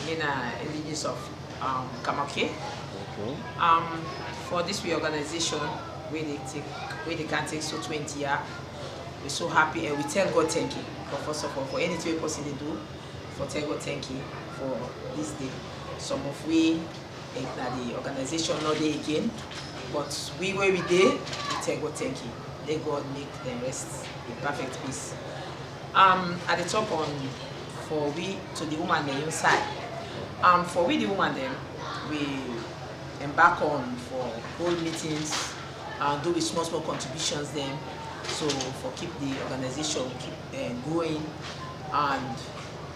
Indigenous of Kamake. Okay. For this reorganization, we can take so 20 years. We're so happy and we tell God thank you for first of all for anything we possibly do. For tell God thank you for this day. Some of we the organization not there again, but we where we did, we tell God thank you. Let God make them rest in perfect peace. At the top on for we to the woman the inside. For we the woman then we embark on for whole meetings and do with small contributions then. So for keep the organization keep going, and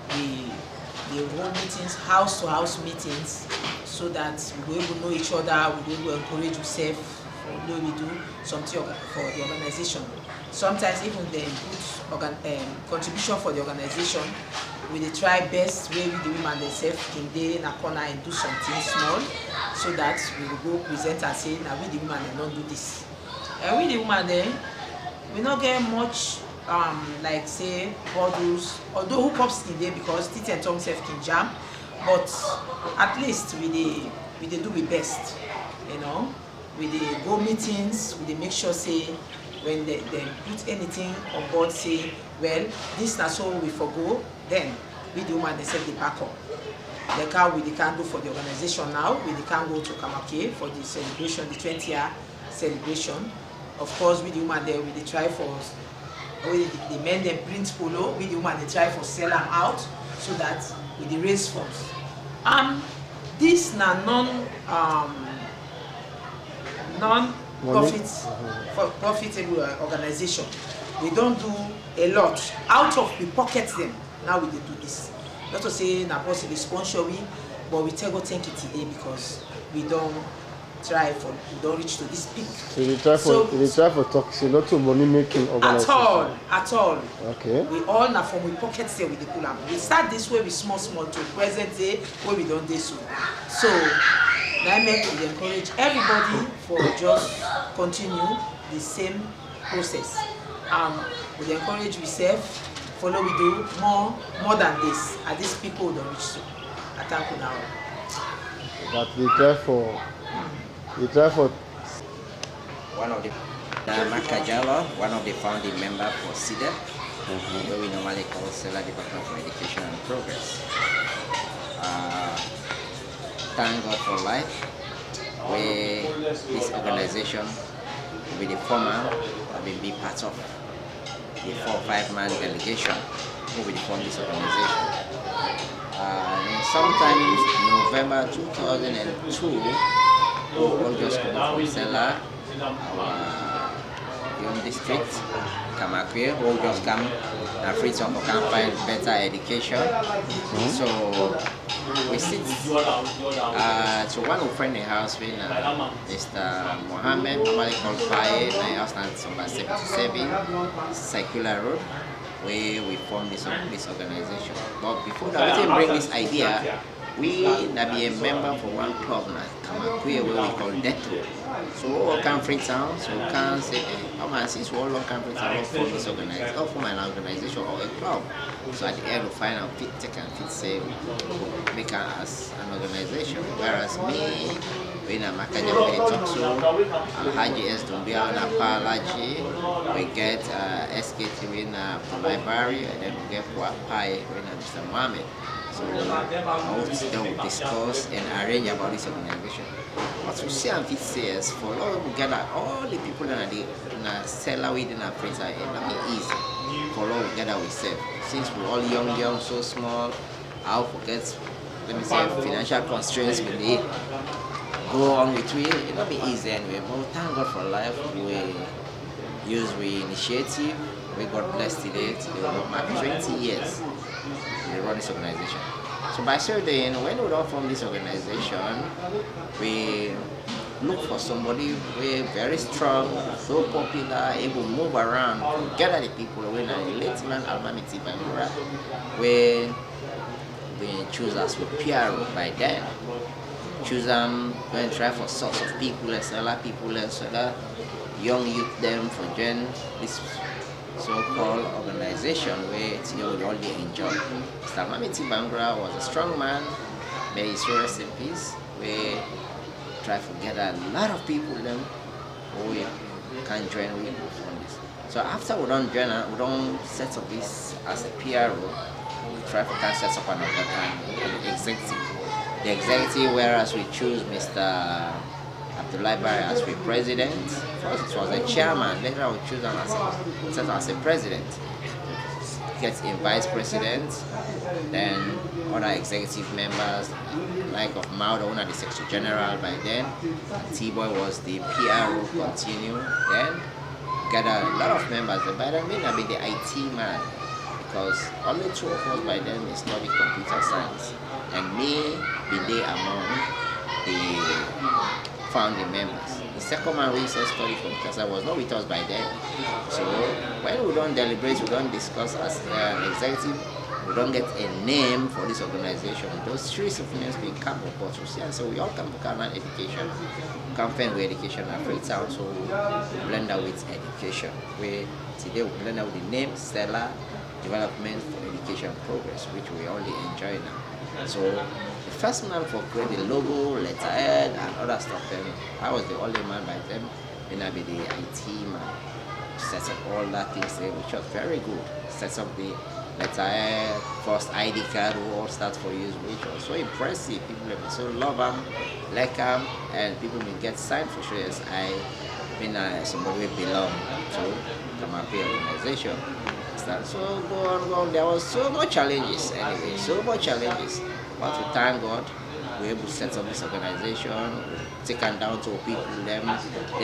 the whole meetings, house to house meetings, so that we will know each other, we will encourage yourself for what we do something for the organization. Sometimes even the contribution for the organization, we dey try best where we the women themselves can dey in a corner and do something small, so that we will go present and say, now we the women they don't do this. And we the women then, we not get much like say bottles, although hookups in there because teeth and tongue self can jam, but at least we dey do the best, you know. We dey go meetings, we dey make sure say when they put anything on board, say, well, this na so we forgo, then we the woman they set the back up. Like how we can do for the organization now, we can go to Kamake for the celebration, the 20-year celebration. Of course, we the woman there, we try for, the men them print polo, we the woman they try for sell them out, so that we raise funds. This na profitable organization. We don't do a lot out of the pockets them. Now we do this. Not to say na possibly sponsor we, but we tell God thank you today because we don't reach to this peak. So they try for talks, a lot of money making organization. At all. Okay. We all now from we pockets there with the pull. We start this way with small to present day where we don't do so. So that make we encourage everybody for just continue the same process. We encourage ourselves, follow we do more than this. And these people don't reach so. I thank you now. But we try for one of the Makajala, one of the founding members for SeDEP, where we normally call Seller Department for Education and Progress. Thank God for life, where this organization with the former have been be part of the 4 or 5 man delegation who will form this organization. Sometime in November 2002, we all just come from Seller, our young district, Kamakwe, who just come and free some for campaign better education. So we sit to one of friend in the house with Mr. Mohammed, normally called Paye, my house number 77, Circular Road, where we formed this organization. But before that, we didn't bring this idea. We na be a member for one club now, Kamakwe, where we call Deto. So all come free town, so we can say, oh man, since we all come free town, for this organization, or for my organization or a club. So at the end we find out fit take and fit say make us an organization. Whereas me, when I'm a talk to Haji S Dumbia and Apalaji, we get SKT in library, and then we get Pai when Mr. Mohammed. So they will discuss and arrange about this organization. But we see and fit says for all together, all the people that are seller within our printer, it not be easy for all together we save. Since we're all young, so small, I'll forget, let me say, financial constraints we need. Go on with it not be easy anyway. But thank God for life. We use initiative. We got blessed today. They will mark 20 years. We run this organization. So by so then, when we don't form this organization, we look for somebody who very strong, so popular, able to move around, gather the people when a late man almamity by Mura, where we choose us with PRO by then. Choose them and try for sorts of people and seller people and so that young youth them for join this so-called organization where today we only enjoy. Mr. Mamiti Bangra was a strong man, may his soul rest in peace, we try to gather a lot of people then who can join with on this. So after we don't join, we don't set up this as a PRO, we try to can set up another time, the executive. The executive, whereas we choose Mr. Abdullah Barry as the president. First it was a chairman, later we choose him as a president. Gets a vice president, then other executive members, like of Mao, the owner, the Secretary General by then. T-Boy was the PRO, continue. Then gather a lot of members. By then, may not be the IT man, because only two of us by then studied computer science, and me be there among the founding members. The second man we said study computer science was not with us by then. So when we don't deliberate, we don't discuss as an executive, we don't get a name for this organization. Those three of names become opportunity, and so we all come to Canaan education, campaign with education and Freetown, so we blend out with education. We today we blend out with the name Stellar Development for Education Progress, which we only enjoy now. So the first man for creating the logo, letterhead, and other stuff, then I was the only man by them, then I be the IT man. Set up all that things there, which was very good. Set up the letterhead, first ID card, we all start for use, which was so impressive. People have so love them, like them, and people will get signed for sure. Yes, I mean, somebody will belong to Kamapi organization. So go on. There was so much challenges anyway, so much challenges. But we thank God, we were able to set up this organization, taken down to people, they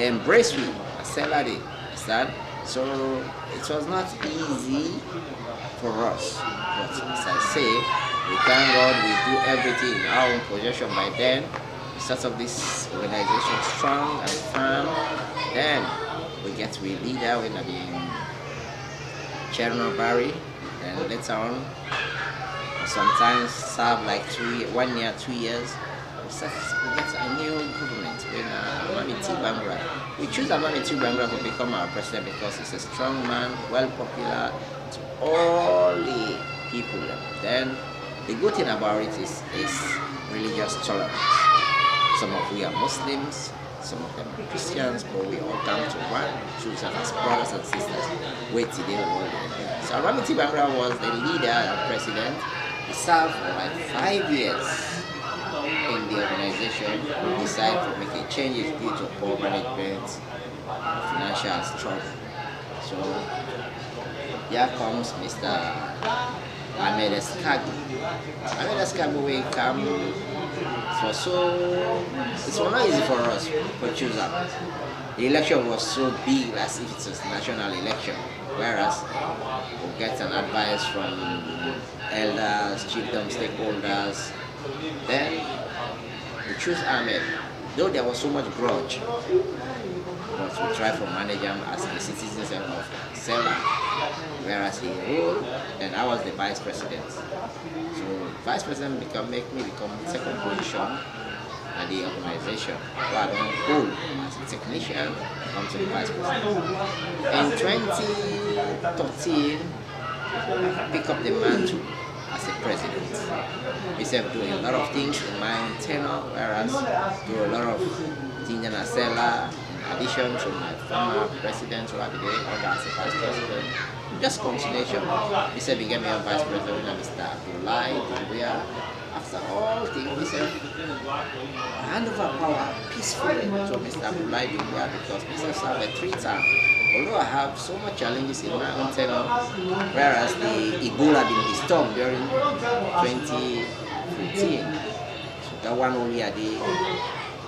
embrace me, salary, understand? So it was not easy for us. But as I say, we thank God, we do everything in our own possession by then. We set up this organization strong and firm. Then we get to be leader when I be Chairman Barry, and later on, sometimes serve like 1 year, 2 years. We get a new government when Mamiti Bangra. We choose Mamiti Bangra to become our president because he's a strong man, well popular to all the people. Then the good thing about it is religious tolerance. Some of we are Muslims, some of them are Christians, but we all come to one, choose us as brothers and sisters. Wait till they will. So Mamiti Bangra was the leader and president. He served for like 5 years in the organization. We decided to make a change due to poor management, financial struggle. So here comes Mr. Ahmed Eskagu. Ahmed Eskagu will come. It was not easy for us to choose up. The election was so big as if it was a national election, whereas we get an advice from elders, chiefdom stakeholders. Then we choose Ahmed, though there was so much grudge, but we try to manage him as a citizen of Selah, whereas he ruled, and I was the vice president. So vice president make me become second position at the organization. So I don't hold as a technician, come to the vice president. In 2013, I pick up the mantle as a president. Myself doing a lot of things in my own tenure, whereas do a lot of things in Acela, in addition to my former president who I've been doing under as a vice president. Just continuation. Myself became a vice president and Mr. Abdullah. After all things, we said, hand over power peacefully to Mr. Abdullah because Mr. served 3 times. Although I have so much challenges in my own tenure, whereas the Ebola been disturbed during 2015, so that one only a day,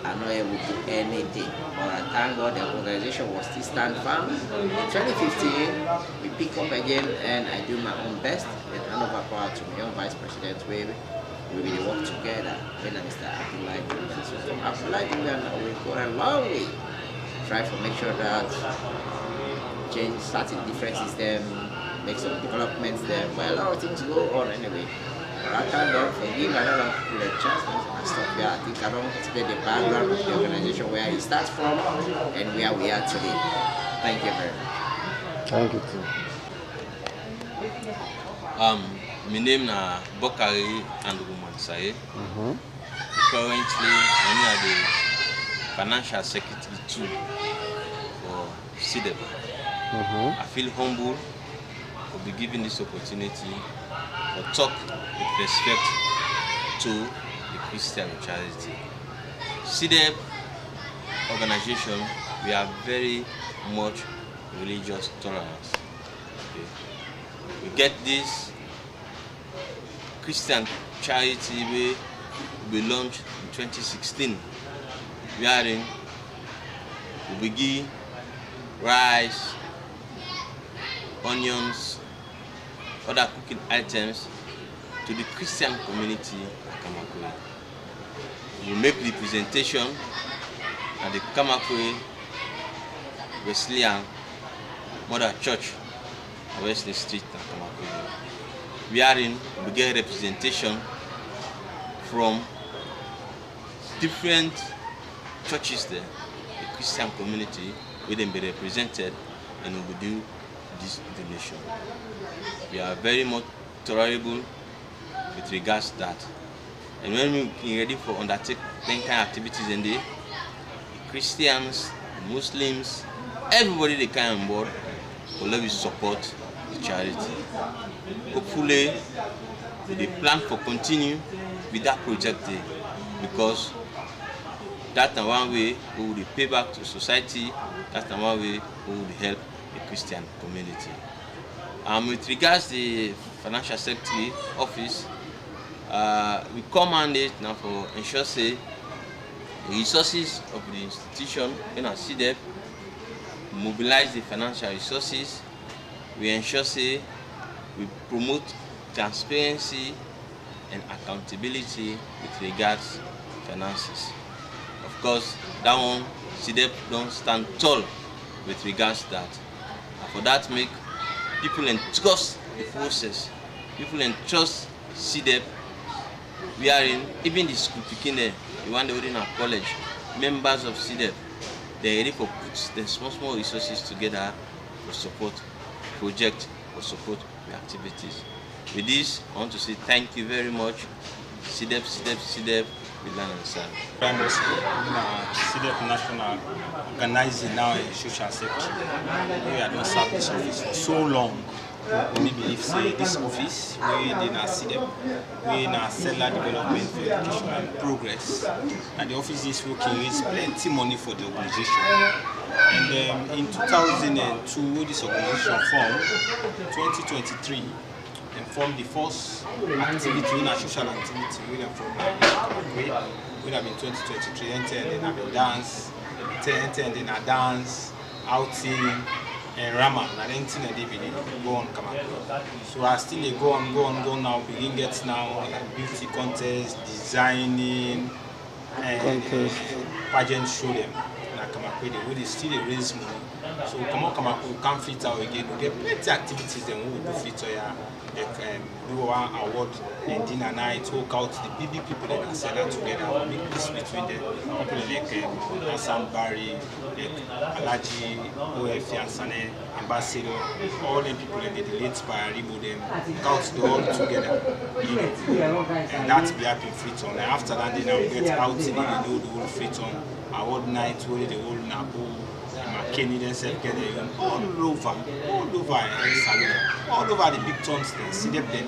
I'm not able to do anything. But I thank God the organization was still stand firm. In 2015, we pick up again and I do my own best and hand over power to my young vice president where we will work together when Mr. Abdullah. So from Abdullah, we go a long way. Try to make sure that change starting different system, make some developments there. Well, a lot of things go on anyway. But I thank God for giving a lot of people a chance and stuff here. I think I don't explain the background of the organization, where it starts from and where we are today. Thank you very much. Thank you too. My name is Bokari and Womansaye. Currently, I'm the financial secretary too for SeDEP. I feel humble for be given this opportunity to talk with respect to the Christian charity. SeDEP organization, we are very much religious tolerance. Okay. We get this Christian charity we launched in 2016, wherein we begin rice, onions, other cooking items to the Christian community at Kamakwe. We make the presentation at the Kamakwe Wesleyan Mother Church at Wesley Street at Kamakwe. Wherein we get representation from different churches there, the Christian community, will then be represented and we will do this donation. We are very much tolerable with regards to that. And when we are ready for undertake kind of activities in the Christians, Muslims, everybody they come on board will always support the charity. Hopefully, they plan for continue with that project there, because that's one way we will pay back to society, that's one way we will help the Christian community. With regards to the financial secretary office, we command now for ensure say the resources of the institution in our SeDEP, mobilize the financial resources, we ensure say we promote transparency and accountability with regards to finances. Of course, that one SeDEP don't stand tall with regards to that. And for that make people entrust the process, people entrust SeDEP. We are in even the school picking there, the one that in our college, members of SeDEP, they're ready for put the small resources together to support project or support the activities. With this, I want to say thank you very much. SeDEP, with land and sand. Primary school, SeDEP National organizing now a social sector. We have not served this office for so long. We believe say this office, we in our SeDEP, we in our seller development for education and progress. And the office is working raise plenty money for the organization. And in 2002, this organization formed, 2023, and formed the first activity, in a social activity, we have been 2023, and have been dance, and then a dance, outing, and Rama, and anything that they go on, come on. So I still go on now, begin get now, beauty contest, designing, and pageant show them. We still raise money. So come on, we can't fit out again. We get plenty activities then we will do fit do one award and dinner night, talk out the big people that are selling together, make peace between them. People like Hassan Barry, like Alaji, OF Sane, Ambassador, all the people that the late by Ribo them, count the all together. And that's be happy free on. After that, then I will get out in the whole free on. Award night where the whole Nabu, McKinney themselves get all over the big towns. They SeDEP they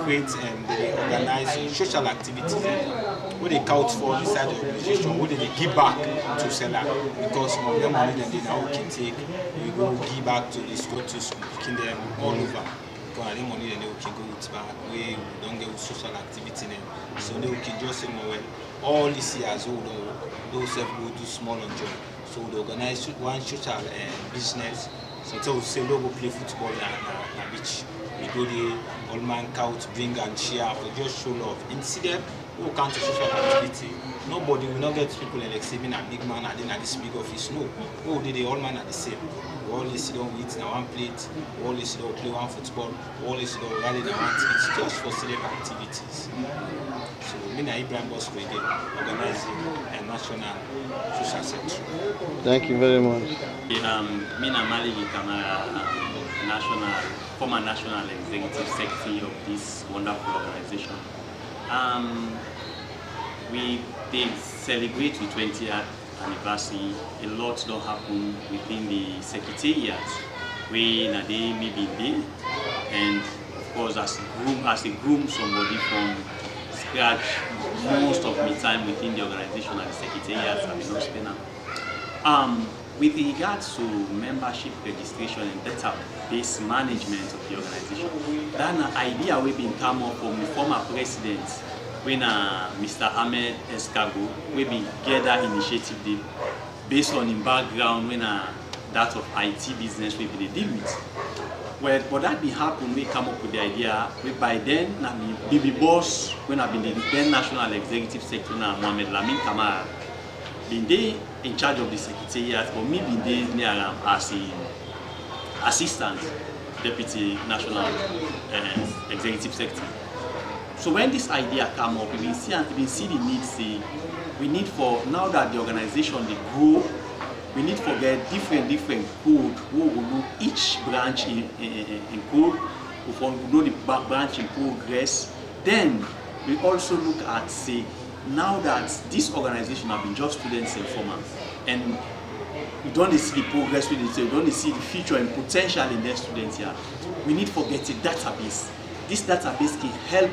create and they organize social activities where they count for inside the organization, where they give back to seller because some of them money that they now can take, we go give back to the school to picking them all over. Because the money that they can go with back, we don't get social activity then. So they can just say well, all this year as well, those will do small and join. So they organize one social business. So we say go play football na beach. We go there, all man count, bring and share for just show love. In SeDEP, we can't do social activity. Nobody will not get people like saving a big man and then at this big office. No, they all man are the same. We always sit down, we eat now one plate, we always sit down, play one football, we always sit down, rally down one teach, just for SeDEP activities. So, me and Ibrahim Bosco again, organizing a national social sector. Thank you very much. Me and Mali Kamara former national executive secretary of this wonderful organization. They celebrate the 20th anniversary. A lot don't happen within the secretariat when they maybe there, and of course as a groom somebody from scratch most of my time within the organization and the secretariat have been not spent. With regards to membership registration and database management of the organization, that an idea we've been come up from the former president when Mr. Ahmed Escargo, we been gather initiative based on his background when that of IT business we been deal with. Well, but that be happen, we come up with the idea. We by then, the boss when I've been the then national executive secretary now, Mohamed Lamin Kamara, been there in charge of the secretariat, but me been there near as an assistant deputy national executive secretary. So when this idea come up, we see the need. We need for now that the organization they grow. We need to get different code. We will know each branch in code. We will know the branch in progress. Then we also look at now that this organization have been just students and formers, and we don't see the progress with it. We don't see the future and potential in their students here. We need to get a database. This database can help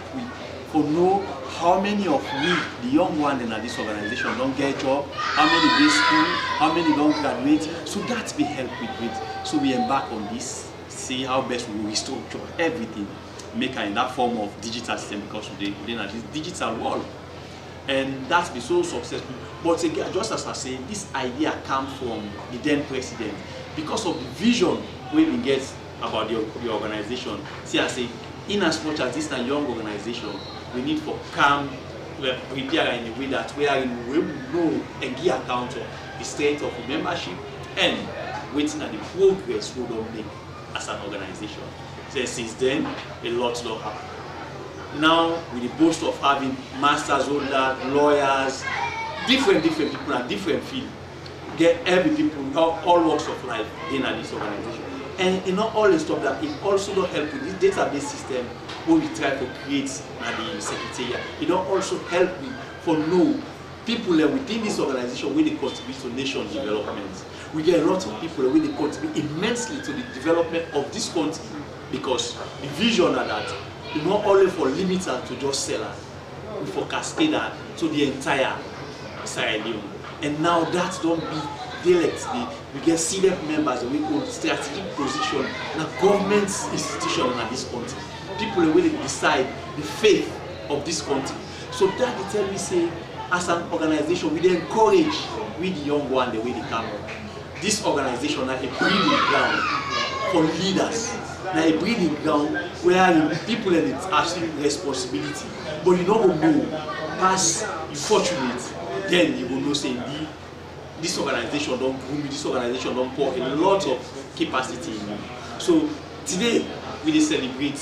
to know how many of we, the young ones in this organization, don't get a job, how many go school, how many don't graduate. So that will help with it. So we embark on this, see how best we will restructure everything, make it in that form of digital system, because we're in this digital world. And that's been so successful. But again, just as I say, this idea comes from the then president because of the vision we get about the organization. See, I say, in as much as this is a young organization, we need to come prepare in a way that we will know and give account of the state of the membership and waiting at the progress we don't make as an organization. So since then, a lot will happen. Now, with the boast of having masters holders, lawyers, different people and different fields, get every people, all walks of life in this organization. And it not only stop that, it also don't help with this database system where we try to create at the secretariat. It don't also help me for know people within this organization where they contribute to nation development. We get a lot of people where they contribute immensely to the development of this country, because the vision of that is not only for limiter to just seller, but for cascader to the entire Sierra Leone. And now that don't be directly, we get SeDEP members we hold strategic position in a government institution in this country. People will decide the fate of this country. So that they tell me say, as an organization, we encourage the young one the way they come up. This organization is a breeding ground for leaders. Now a breeding ground where people have actually responsibility. But you don't know, past you fortunate, then you will know say this organization don't groom me, this organization don't pour a lot of capacity in me. So today we celebrate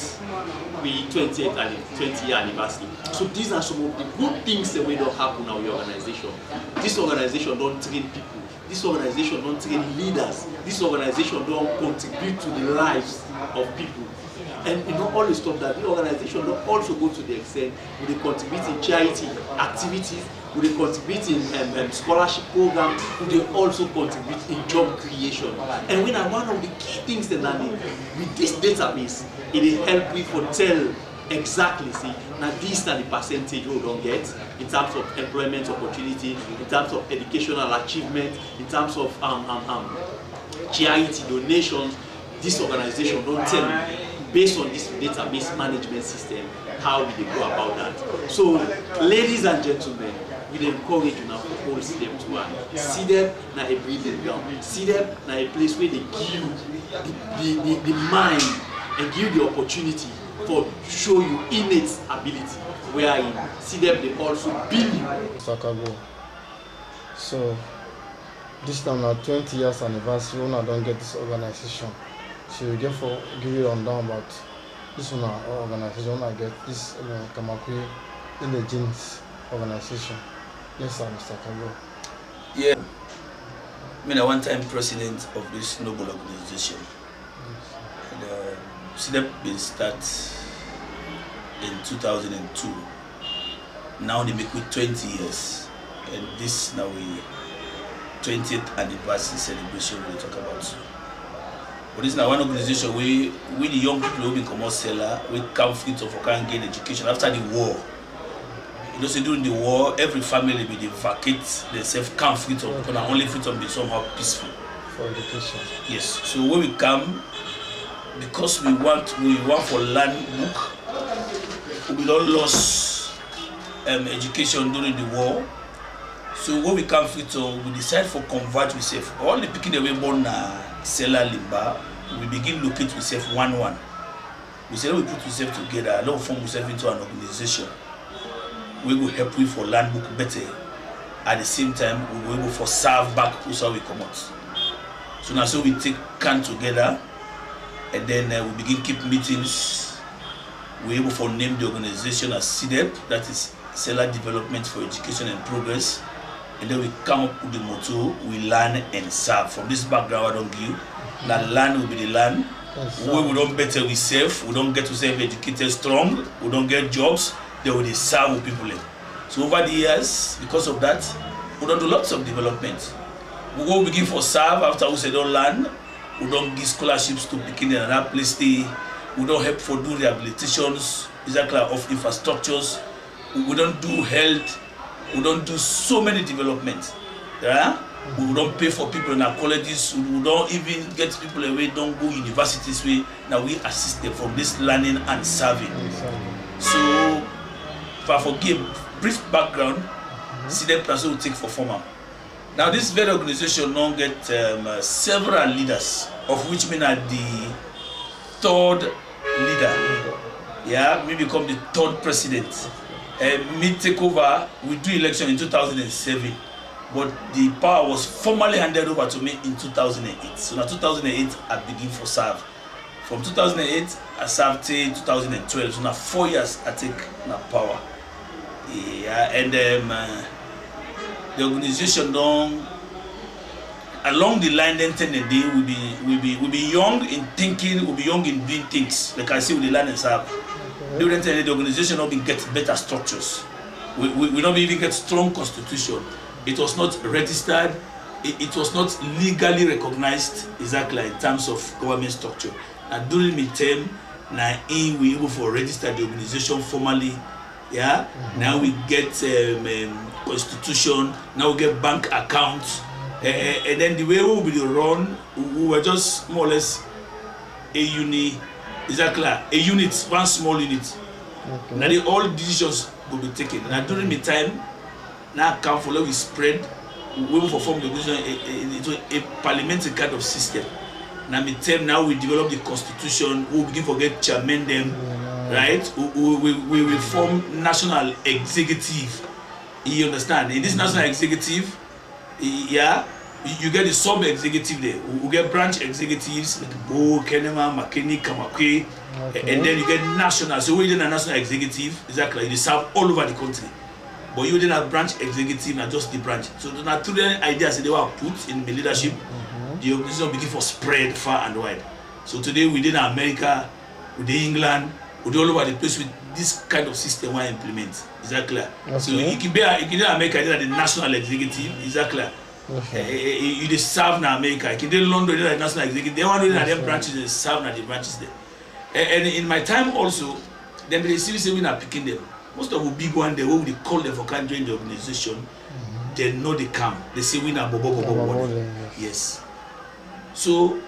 the 20th anniversary. So these are some of the good things that we don't happen in our organization. This organization don't train people. This organization don't train leaders. This organization don't contribute to the lives of people. And it don't always stop that. The organization don't also go to the extent where they contribute in charity activities, where they contribute in scholarship program, where they also contribute in job creation. And when one of the key things that with this database, it help me for tell exactly see now this are the percentage we don't get in terms of employment opportunity, in terms of educational achievement, in terms of charity donations. This organization don't tell me based on this database management system how we go about that. So ladies and gentlemen, we encourage you now to hold SeDEP to one. SeDEP na a breeding ground. SeDEP na a place where they give the mind and give the opportunity for show you innate ability. Where in SeDEP they also build you. Sakago. So this time now 20 years anniversary when I don't get this organization. So you give you rundown about this one organization when I get this Kamakui in the jeans organization. Yes sir, Mr. Kago. Yeah. I mean, a one-time president of this noble organization. Yes. And, SeDEP been start in 2002. Now they make with 20 years, and this now we 20th anniversary celebration we talk about. But this is now one organization we the young people who become seller, we come free to can gain education after the war. You know, say during the war, every family will vacate themselves, come free to and only free to be somehow peaceful. For education. Yes. So when we come, because we want for land book, we don't lose education during the war. So when we come free to, we decide for convert ourselves. All the picking away born seller limba, we begin locate ourselves one. We say we put ourselves together, now form ourselves into an organization. We will help you for land book better. At the same time, we will able for serve back also we come out. So now so we take can together, and then we begin keep meetings. We able for name the organization as SeDEP, that is Seller Development for Education and Progress. And then we come up with the motto, we learn and serve. From this background I don't give, that land will be the land. We don't better we serve, we don't get to serve educated strong, we don't get jobs, then we serve with people. So over the years, because of that, we don't do lots of development. We go begin for serve after we say don't learn, we don't give scholarships to begin in another place stay, we don't help for do rehabilitations, exactly of infrastructures, we don't do health. We don't do so many developments. Yeah? We don't pay for people in our colleges. We don't even get people away, don't go universities. Now we assist them from this learning and serving. So, if I forgive brief background, SeDEP person will take for former. Now this very organization now get several leaders, of which me are the third leader. Yeah, me become the third president. Me take over, we do election in 2007, but the power was formally handed over to me in 2008. So now 2008, I begin for serve. From 2008, I served till 2012. So now 4 years I take my power. Yeah, and the organization done along the line. Then 10 a day we be young in thinking, we be young in doing things. Like I say, we learn and serve. During the organization not been get better structures. We not even get strong constitution. It was not registered. It was not legally recognized exactly in terms of government structure. And during my term, now we able for register the organization formally. Yeah. Now we get constitution. Now we get bank accounts. And then the way we will run, we were just more or less a unit. Exactly, a unit, one small unit. Okay. Now all decisions will be taken. Now during my time, now come follow we spread, we will form the organization into a parliamentary kind of system. Now my time now we develop the constitution, we will begin to get chairman them, right? We will form national executive. You understand? In this national executive, yeah. You get the sub-executive there. We get branch executives like Bo, Kenema, McKinney, Kamakwe, and then you get national. So we didn't a national executive, exactly. They serve all over the country. But you didn't have branch executive, not just the branch. So the natural ideas they were put in the leadership, the organization begin for spread far and wide. So today we did in America, we did England, we did all over the place with this kind of system we implement. Exactly. Okay. So you can be in America, you did the national executive, exactly. Okay. You serve in America. You can London, the national executive. They want to them branches, they serve in the branches there. And in my time also, then they see we are picking them. Most of the big one, they will call them for can't join the organization. They know they come. They say we are bobo. Yes. So,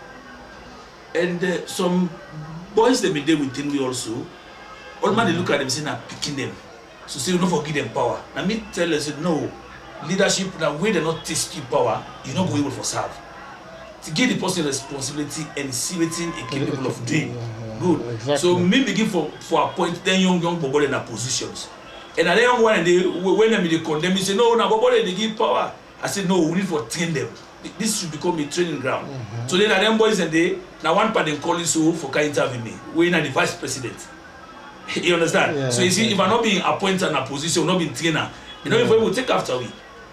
and some boys they been there within we also. All man they look at them saying I'm picking them. So say we don't forgive them power. Now me tell us no. Leadership, now way they not taste you power, you're not going able for serve. To give the person responsibility and see what thing is capable of doing. Good. Exactly. So me begin for appoint then young people in their positions. And at the young one when they condemn me, say no, they give power. I said no, we need to train them. This should become a training ground. So then at them boys and they now one part they call you so for can interview me. We're not the vice president. You understand? Yeah, so you see, if I'm not being appointed in a position, not being trainer, you know, if we will take after we.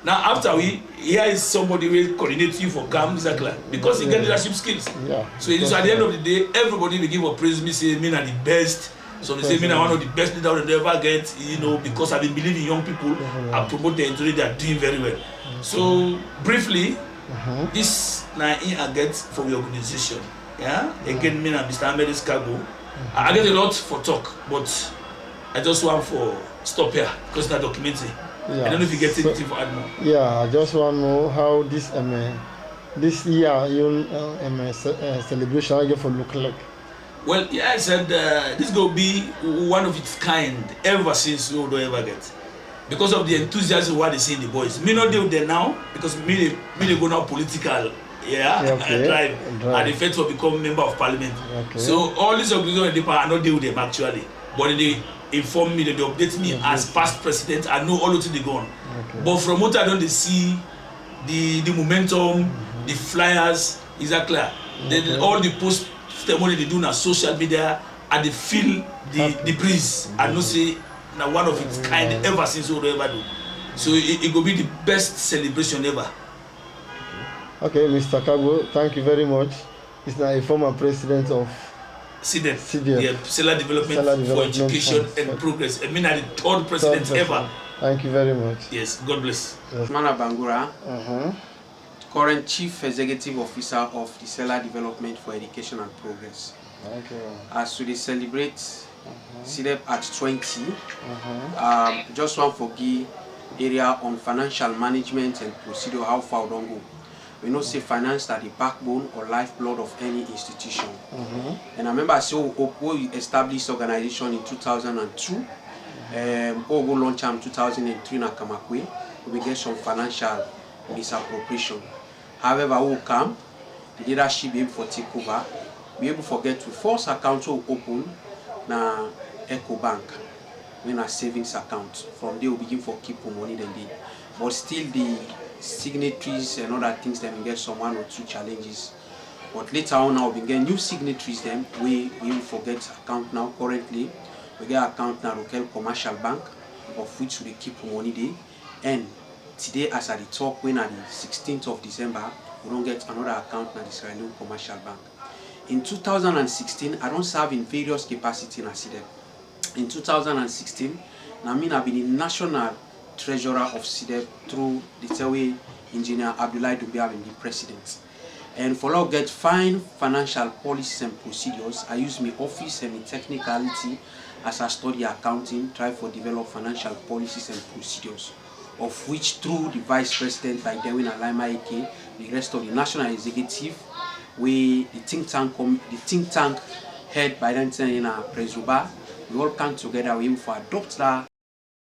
Now after here is somebody will coordinate you for camp, exactly, because he get leadership skills. Yeah. So at the end of the day, everybody will give a praise me, say me are the best. So they say me are one of the best leaders they ever get, you know, because I've been believing young people, I promote them today, they are doing very well. So briefly, this now I get from the organization. Yeah, again, me and Mr. Ahmed's cargo. I get a lot for talk, but I just want for stop here because it's a documentary. Yeah. I don't know if you get anything for add more. Yeah, I just want to know how this this year celebration again for look like. Well, yeah, I said this will be one of its kind ever since we don't ever get, because of the enthusiasm what they see in the boys. Me not deal there now because me they go now political. Drive. And the fact to become member of parliament. Okay. So all these organizations I not deal with them actually, but they inform me, they update me as past president. I know all the things they go on. Okay. But from what I don't see the momentum, the flyers, exactly. All the post testimony they do on social media, and they feel the breeze. I know say now one of its kind ever since we ever do. So it will be the best celebration ever. Okay, Mr. Kagbo, thank you very much. He's now a former president of SeDEP. Yeah, Seller Development for Education and Progress. I mean, I'm the third president ever. Thank you very much. Yes, God bless. Mana Bangura, current Chief Executive Officer of the Seller Development for Education and Progress. Thank you. As we celebrate SeDEP at 20, just one for the area on financial management and procedure, how far we don't go. We know say finance are the backbone or lifeblood of any institution. And I remember we established organization in 2002. Go launch in 2003 in Kamakwe. We get some financial misappropriation. However, we come, the leadership be able to take over. We able to get to force account to open na Eco Bank, when a savings account. From there we begin for keep money then day. But still the signatories and other things, then we get some 1 or 2 challenges. But later on now we get new signatories, then we will forget account now. Currently we get account now local commercial bank, of which we keep money there. And today as I talk, when at the 16th of December we don't get another account now the Sierra Leone commercial bank. In 2016 I don't serve in various capacities in SeDEP. In 2016 I mean I've been the national treasurer of SeDEP through the way engineer Abdullah Dube having the president. And for now get fine financial policies and procedures, I use my office and my technicality as I study accounting, try for develop financial policies and procedures, of which through the vice president like Dewin Alaima Eke, the rest of the national executive, the think tank head by then in Presuba, we all come together we aim for adopt that